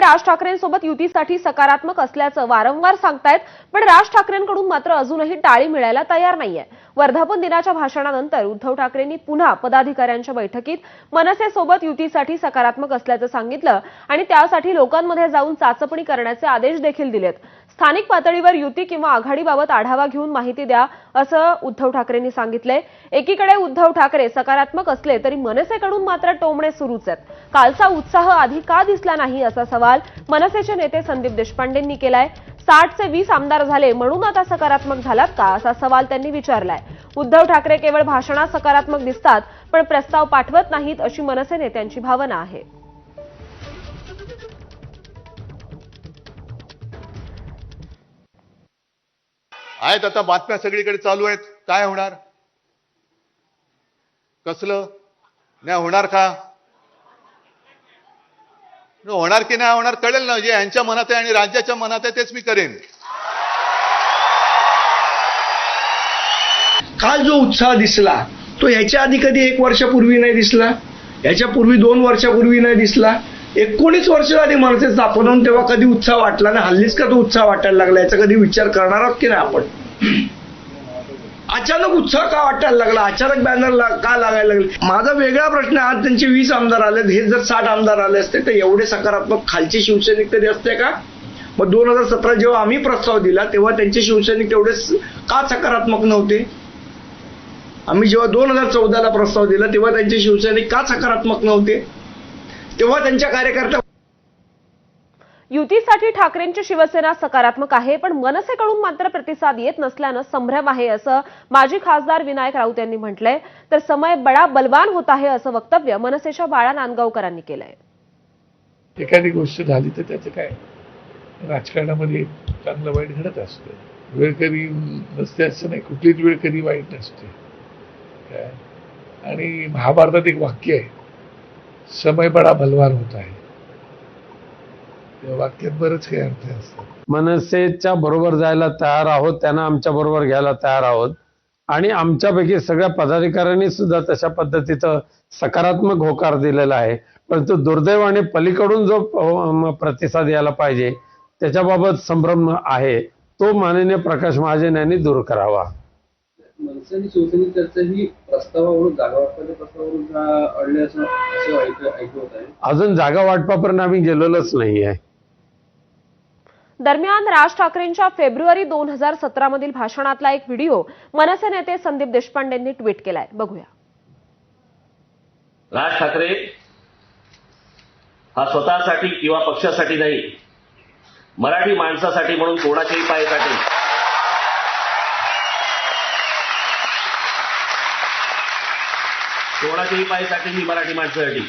राज ठाकरेंसोबत युतीसाठी सकारात्मक असल्याचं वारंवार सांगतायत, पण राज ठाकरेंकडून मात्र अजूनही टाळी मिळायला तयार नाहीये। वर्धापन दिनाच्या भाषणानंतर उद्धव ठाकरेंनी पुन्हा पदाधिकाऱ्यांच्या बैठकीत मनसेसोबत युतीसाठी सकारात्मक असल्याचं सांगितलं आणि त्यासाठी लोकांमध्ये जाऊन चाचपणी करण्याचे आदेश देखील दिलेत। स्थानिक पातळीवर युती किंवा आघाडीबाबत आढावा घेऊन माहिती द्या असं उद्धव ठाकरेंनी सांगितलंय। एकीकडे उद्धव ठाकरे सकारात्मक असले तरी मनसेकडून मात्र टोमणे सुरूच आहेत। कालचा उत्साह आधी का दिसला नाही असा सवाल मनसेचे नेते संदीप देशपांडेंनी केलाय। 60 चे 20 आमदार झाले म्हणून आता सकारात्मक झालात का असा सवाल त्यांनी विचारलाय। उद्धव ठाकरे केवळ भाषणात सकारात्मक दिसतात पण प्रस्ताव पाठवत नाहीत अशी मनसे नेत्यांची भावना आहे। आहेत आता बातम्या सगळीकडे चालू आहेत। काय होणार? कसलं नाही होणार का? होणार की नाही होणार कळेल ना। जे यांच्या मनात आहे आणि राज्याच्या मनात आहे तेच मी करेन। काल जो उत्साह दिसला तो याच्या आधी कधी 1 वर्षापूर्वी नाही दिसला, याच्यापूर्वी 2 वर्षापूर्वी नाही दिसला। 19 वर्ष झाली मनसे स्थापन, तेव्हा कधी उत्साह वाटला ना। हल्लीच का तो उत्साह वाटायला लागला याचा कधी विचार करणार आहोत की नाही आपण? अचानक उत्साह का वाटायला लागला? अचानक बॅनर का लागायला लागले? माझा वेगळा प्रश्न आहे। आज त्यांचे 20 आमदार आले, हे जर 60 आमदार आले असते तर एवढे सकारात्मक खालचे शिवसैनिक तरी असते का? मग 2017 जेव्हा आम्ही प्रस्ताव दिला तेव्हा त्यांचे शिवसैनिक तेवढे का सकारात्मक नव्हते? आम्ही जेव्हा 2014ला प्रस्ताव दिला तेव्हा त्यांचे शिवसैनिक का सकारात्मक नव्हते? तेव्हा त्यांच्या कार्यकर्त्या युतीसाठी ठाकरेंची शिवसेना सकारात्मक आहे पण मनसेकडून मात्र प्रतिसाद येत नसल्यानं संभ्रम आहे असं माजी खासदार विनायक राऊत यांनी म्हटलंय। तर समय बडा बलवान होत आहे असं वक्तव्य मनसेच्या बाळा नांदगावकरांनी केलंय। एखादी गोष्ट झाली तर त्याचं काय, राजकारणामध्ये चांगलं वाईट घडत असतं। वेळ कधी नसते असं नाही, कुठलीच वेळ कधी वाईट नसते काय। आणि महाभारतात एक वाक्य आहे, समय बडा बलवान होत आहे। त्या वाक्यात बरंच काही अर्थ असतात। मनसेच्या बरोबर जायला तयार आहोत, त्यांना आमच्या बरोबर घ्यायला तयार आहोत आणि आमच्यापैकी सगळ्या पदाधिकाऱ्यांनी सुद्धा तशा पद्धतीचं सकारात्मक होकार दिलेला आहे। परंतु दुर्दैवाने पलीकडून जो प्रतिसाद यायला पाहिजे त्याच्याबाबत संभ्रम आहे, तो माननीय प्रकाश महाजन यांनी दूर करावा। मनसे आणि शिवसेनेची चर्चा ही प्रस्तावावरून, जागा वाटपाच्या प्रस्तावावरून अडले असं ऐकू होत आहे। अजून जागा वाटपापर्यंत आम्ही गेलेलोच नाहीये। दरम्यान राज ठाकरेंच्या फेब्रुवारी 2017 मधील भाषणातला एक व्हिडिओ मनसे नेते संदीप देशपांडेंनी ट्विट केलाय, बघूया। राज ठाकरे हा स्वतःसाठी किंवा पक्षासाठी नाही, मराठी माणसासाठी म्हणून कोणाच्याही पायासाठी मी मराठी माणसासाठी।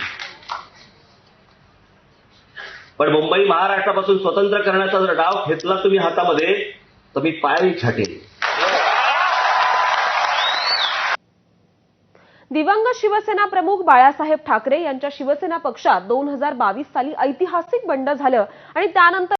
पण मुंबई महाराष्ट्रापासून स्वतंत्र करण्याचा जर डाव घेतला तुम्ही हातामध्ये तर मी पायही छाटेन। दिवंगत शिवसेना प्रमुख बाळासाहेब ठाकरे यांच्या शिवसेना पक्षात 2022 साली ऐतिहासिक बंड झालं आणि त्यानंतर